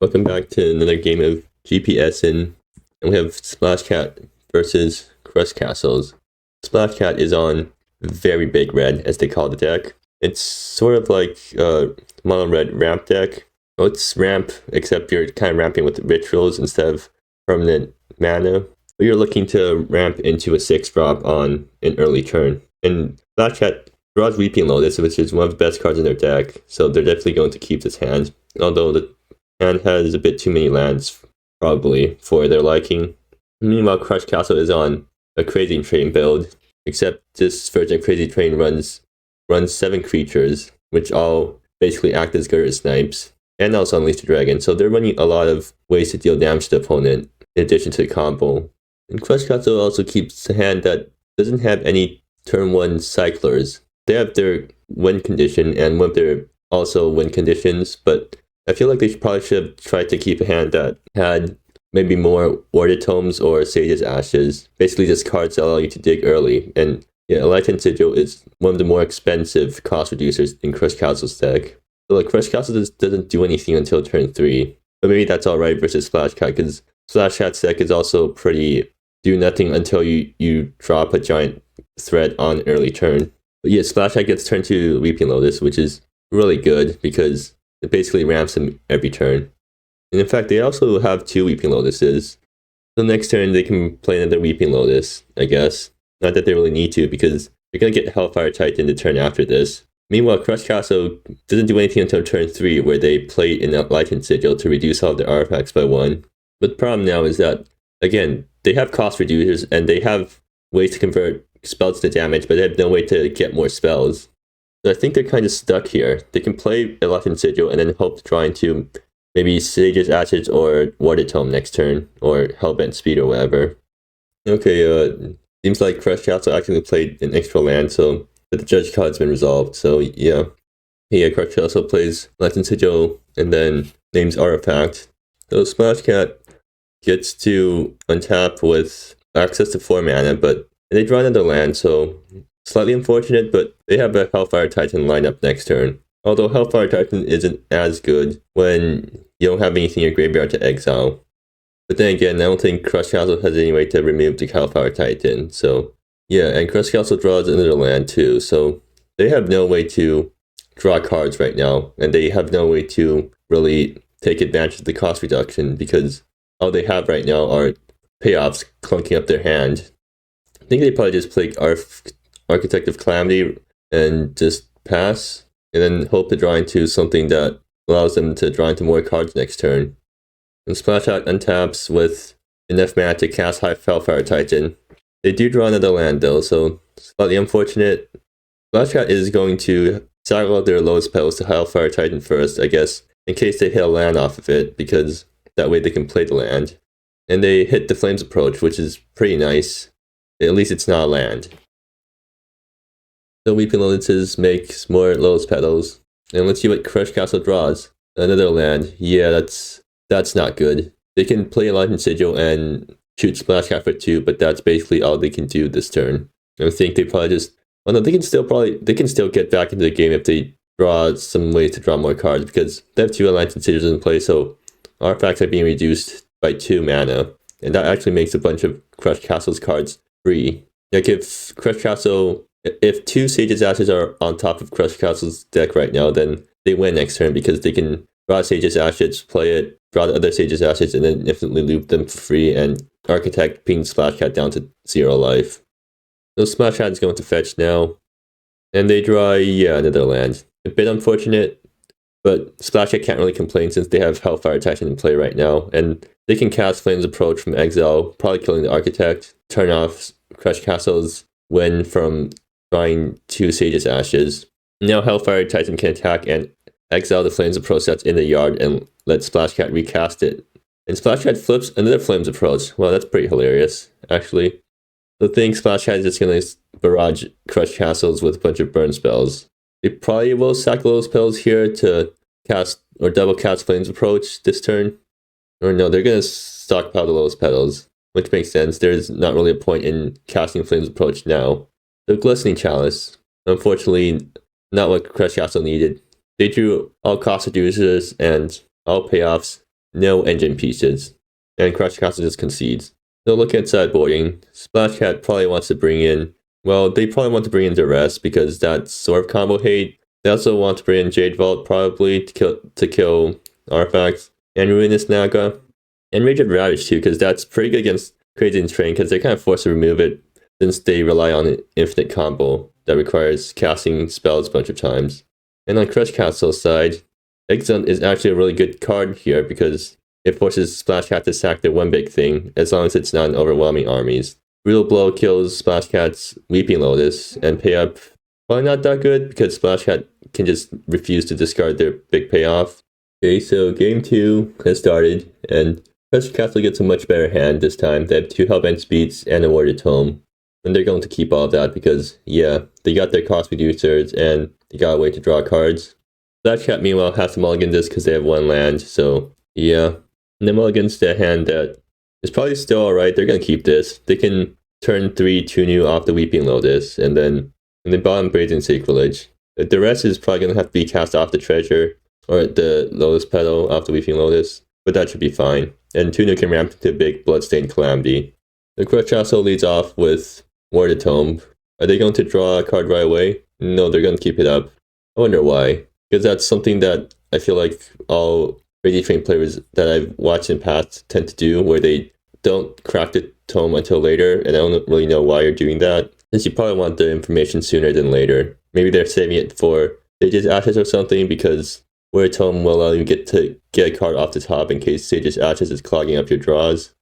Welcome back to another game of Essen, and we have Splashcat versus Crushcastles. Splashcat is on very big red, as they call the deck. It's sort of like a mono red ramp deck. Well, it's ramp, except you're kind of ramping with rituals instead of permanent mana. But you're looking to ramp into a 6-drop on an early turn. And Splashcat draws Weeping Lotus, which is one of the best cards in their deck, so they're definitely going to keep this hand. Although the hand has a bit too many lands, probably, for their liking. Meanwhile, Crush Castle is on a Crazy Train build, except this version of Crazy Train runs 7 creatures, which all basically act as Garter Snipes, and also Unleash the Dragon, so they're running a lot of ways to deal damage to the opponent, in addition to the combo. And Crush Castle also keeps a hand that doesn't have any turn 1 cyclers. They have their win condition and one of their also win conditions, but I feel like they probably should have tried to keep a hand that had maybe more Warded Tomes or Sage's Ashes. Basically just cards that allow you to dig early. And yeah, Enlightened Sigil is one of the more expensive cost reducers in Crush Castle's deck. So like Crush Castle doesn't do anything until turn 3. But maybe that's alright versus Splashcat, because Splashcat's deck is also pretty do nothing until you drop a giant threat on early turn. But yeah, Splashcat gets turned to Weeping Lotus, which is really good because it basically ramps them every turn. And in fact, they also have 2 Weeping Lotuses. So next turn, they can play another Weeping Lotus, I guess. Not that they really need to, because they're going to get Hellfire Titan the turn after this. Meanwhile, Crush Castle doesn't do anything until turn 3, where they play an Enlightened Sigil to reduce all their artifacts by 1. But the problem now is that, again, they have cost reducers, and they have ways to convert spells to damage, but they have no way to get more spells. So I think they're kind of stuck here. They can play Enlightened Sigil and then hope to draw into maybe Sage's Ashes or Warded Tome next turn, or Hellbent Speed or whatever. Okay, seems like Crush Castle actually played an extra land, so but the judge card's been resolved, so yeah. Yeah, Crush Castle plays Enlightened Sigil and then names Artifact. So Splashcat gets to untap with access to 4 mana, but they draw another land, so slightly unfortunate, but they have a Hellfire Titan lineup next turn. Although Hellfire Titan isn't as good when you don't have anything in your graveyard to exile. But then again, I don't think Crush Castle has any way to remove the Hellfire Titan. So yeah, and Crush Castle draws another land too. So they have no way to draw cards right now. And they have no way to really take advantage of the cost reduction, because all they have right now are payoffs clunking up their hand. I think they probably just play Architect of Calamity and just pass, and then hope to draw into something that allows them to draw into more cards next turn. And Splashcat untaps with enough mana to cast Hellfire Titan. They do draw another land though, so slightly unfortunate. Splashcat is going to cycle out their lowest petals to Hellfire Titan first, I guess, in case they hit a land off of it, because that way they can play the land. And they hit the Flames Approach, which is pretty nice. At least it's not a land. So Weeping Lotuses makes more Lotus Petals. And let's see what Crush Castle draws. Another land. Yeah, that's not good. They can play Enlightened Sigil and shoot Splashcat for 2, but that's basically all they can do this turn. I think they probably just... Oh no, they can still get back into the game if they draw some ways to draw more cards, because they have 2 Enlightened Sigils in play, so artifacts are being reduced by 2 mana. And that actually makes a bunch of Crush Castle's cards free. Like if 2 Sage's Ashes are on top of Crush Castle's deck right now, then they win next turn, because they can draw Sage's Ashes, play it, draw the other Sage's Ashes, and then infinitely loop them for free, and Architect ping Splashcat down to 0 life. So Splashcat is going to fetch now, and they draw, yeah, another land. A bit unfortunate, but Splashcat can't really complain since they have Hellfire Titan in play right now, and they can cast Flames Approach from exile, probably killing the Architect, turn off Crush Castle's win from drawing 2 Sage's Ashes. Now Hellfire Titan can attack and exile the Flames Approach that's in the yard and let Splashcat recast it. And Splashcat flips another Flames Approach. Wow, that's pretty hilarious, actually. The thing, Splashcat is just going to barrage Crush Castles with a bunch of burn spells. They probably will sack those spells here to cast or double cast Flames Approach this turn. Or no, they're going to stockpile the lowest petals, which makes sense. There's not really a point in casting Flames Approach now. The Glistening Chalice, unfortunately, not what Crush Castle needed. They drew all cost reducers and all payoffs no engine pieces. And Crush Castle just concedes. So look at sideboarding. Splashcat probably wants to bring in, well, they probably want to bring in Duress because that's sort of combo hate. They also want to bring in Jade Vault probably to kill artifacts. And Ruinous Naga. And Raged Ravage too, because that's pretty good against Crazy Train because they're kind of forced to remove it since they rely on an infinite combo that requires casting spells a bunch of times. And on Crush Castle's side, Exile is actually a really good card here because it forces Splashcat to sack their one big thing, as long as it's not an overwhelming armies. Brutal Blow kills Splashcat's Weeping Lotus, and pay up probably not that good because Splashcat can just refuse to discard their big payoff. Okay, so game 2 has started, and Crush Castle gets a much better hand this time. They have 2 Hellbent Speeds and a Warded Tome. And they're going to keep all of that because, yeah, they got their cost reducers and they got a way to draw cards. Splashcat, meanwhile, has to mulligan this because they have 1 land, so yeah. And then mulligan's the hand that is probably still alright. They're going to keep this. They can turn 3 Tunu off the Weeping Lotus, and then bottom Brazen Sacrilege. The rest is probably going to have to be cast off the Treasure, or the Lotus Petal off the Weeping Lotus, but that should be fine. And Tunu can ramp into big Bloodstained Calamity. The Crush also leads off with Warded Tome. Are they going to draw a card right away? No, they're going to keep it up. I wonder why. Because that's something that I feel like all Crazy Train players that I've watched in the past tend to do, where they don't craft the tome until later, and I don't really know why you're doing that, since you probably want the information sooner than later. Maybe they're saving it for Sage's Ashes or something, because where a tome will allow you get a card off the top in case Sage's Ashes is clogging up your draws.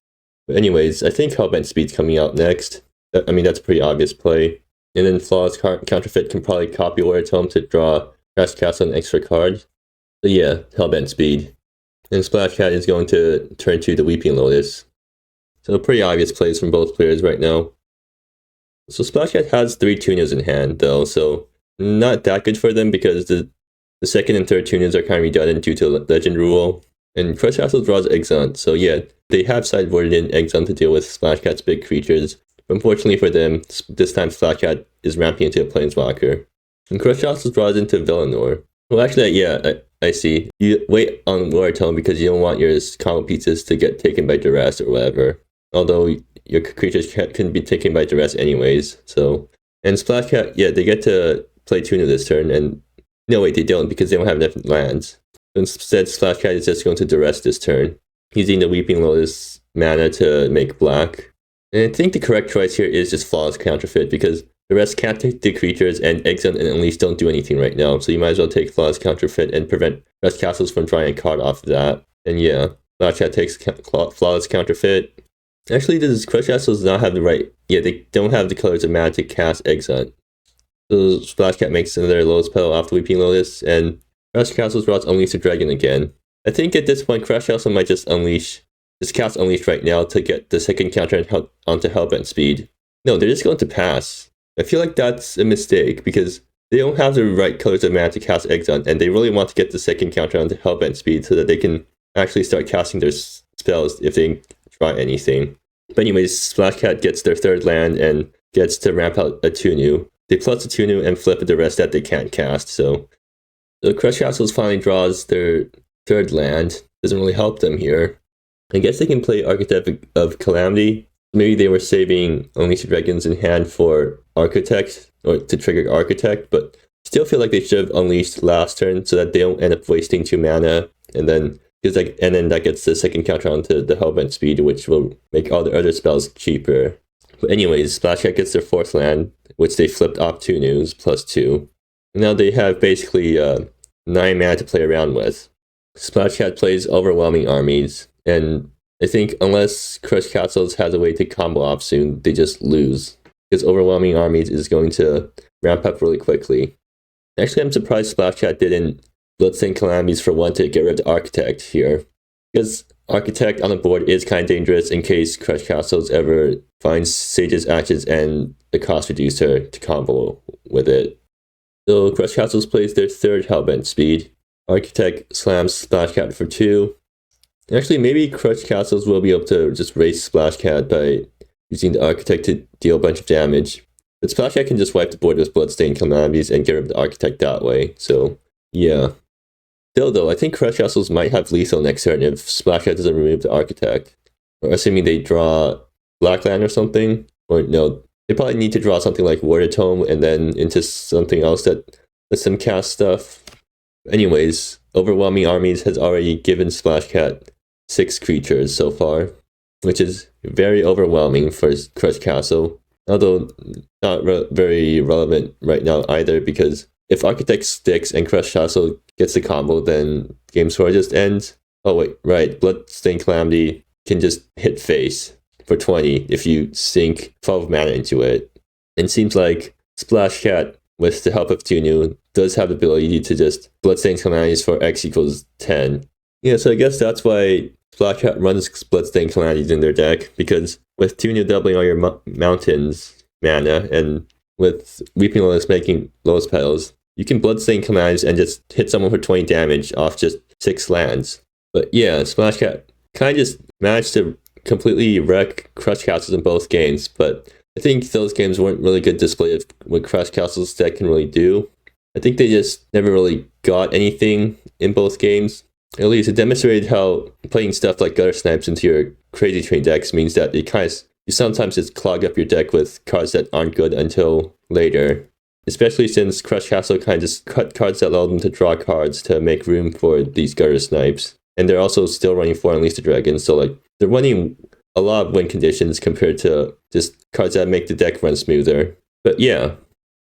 But anyways, I think Hellbent Speed's coming out next. I mean, that's a pretty obvious play. And then Flawless Counterfeit can probably copy Where Tome to draw Crash Castle an extra card. So yeah, Hellbent Speed. And Splashcat is going to turn to the Weeping Lotus. So pretty obvious plays from both players right now. So Splashcat has 3 Tunas in hand though, so not that good for them because the second and third Tunas are kind of redundant due to Legend rule. And Crush Castle draws Exeunt, so yeah, they have sideboarded in Exeunt to deal with Splashcat's big creatures. But unfortunately for them, this time Splashcat is ramping into a Planeswalker. And Crush Castle draws into Villanor. Well, actually, yeah, I see. You wait on War Tome because you don't want your combo pieces to get taken by Duress or whatever. Although your creatures can be taken by Duress anyways. So, and Splashcat, yeah, they get to play Tuna this turn, and no, wait, they don't because they don't have enough lands. Instead, Splashcat is just going to Duress this turn, using the Weeping Lotus mana to make black. And I think the correct choice here is just Flawless Counterfeit because the rest can't take the creatures, and Exeunt and Unleash don't do anything right now, so you might as well take Flawless Counterfeit and prevent Rest Castles from drawing a card off of that. And yeah, Splashcat takes Flawless Counterfeit. Actually, does Crush Castles not have the right... Yeah, they don't have the colors of mana to cast Exeunt. So Splashcat makes another Lotus Petal off the Weeping Lotus, and Crush Castles draws Unleash the Dragon again. I think at this point, Crush Castle might just cast Unleash right now to get the second counter onto Hellbent Speed. No, they're just going to pass. I feel like that's a mistake because they don't have the right colors of mana to cast Exeunt, and they really want to get the second counter onto Hellbent Speed so that they can actually start casting their spells if they try anything. But anyways, Splashcat gets their 3rd land and gets to ramp out a Tunu. They plus a Tunu and flip the rest that they can't cast, so Crush Castles finally draws their 3rd land. Doesn't really help them here. I guess they can play Architect of Calamity. Maybe they were saving Unleash the Dragons in hand for Architect, or to trigger Architect, but still feel like they should have Unleashed last turn so that they don't end up wasting 2 mana, and then that gets the second counter onto the Hellbent Speed, which will make all the other spells cheaper. But anyways, Splashcat gets their 4th land, which they flipped off Tunus, +2. And now they have basically 9 mana to play around with. Splashcat plays Overwhelming Armies, and I think unless Crush Castles has a way to combo off soon, they just lose. Because Overwhelming Armies is going to ramp up really quickly. Actually, I'm surprised Splashcat didn't Bloodstained Calamities for one to get rid of the Architect here. Because Architect on the board is kind of dangerous in case Crush Castles ever finds Sage's Ashes and a cost reducer to combo with it. So Crush Castles plays their 3rd Hellbent Speed. Architect slams Splashcat for 2. Actually, maybe Crush Castles will be able to just race Splashcat by using the Architect to deal a bunch of damage. But Splashcat can just wipe the board with Bloodstained Calamities and get rid of the Architect that way, so yeah. Still though, I think Crush Castles might have lethal next turn if Splashcat doesn't remove the Architect. Or assuming they draw Blackland or something. Or no, they probably need to draw something like Water Tome and then into something else that lets them cast stuff. Anyways, Overwhelming Armies has already given Splashcat 6 creatures so far, which is very overwhelming for Crush Castle. Although not very relevant right now either, because if Architect sticks and Crush Castle gets the combo, then Game Score just ends. Oh wait, right, Bloodstained Calamity can just hit face for 20 if you sink 12 mana into it. And it seems like Splashcat, with the help of Tunu, does have the ability to just Bloodstained Calamities for X equals 10. Yeah, so I guess that's why Splashcat runs Bloodstained Calamities in their deck, because with Tunu doubling all your mountains mana, and with Weeping Lotus making Lotus Petals, you can Bloodstained Calamities and just hit someone for 20 damage off just 6 lands. But yeah, Splashcat kind of just managed to completely wreck Crush Castles in both games, but I think those games weren't really good display of what Crush Castle's deck can really do. I think they just never really got anything in both games. At least it demonstrated how playing stuff like Gutter Snipes into your Crazy Train decks means that you sometimes just clog up your deck with cards that aren't good until later. Especially since Crush Castle kind of just cut cards that allow them to draw cards to make room for these Gutter Snipes. And they're also still running 4 Unleash the Dragon, so like they're running a lot of win conditions compared to just cards that make the deck run smoother. But yeah,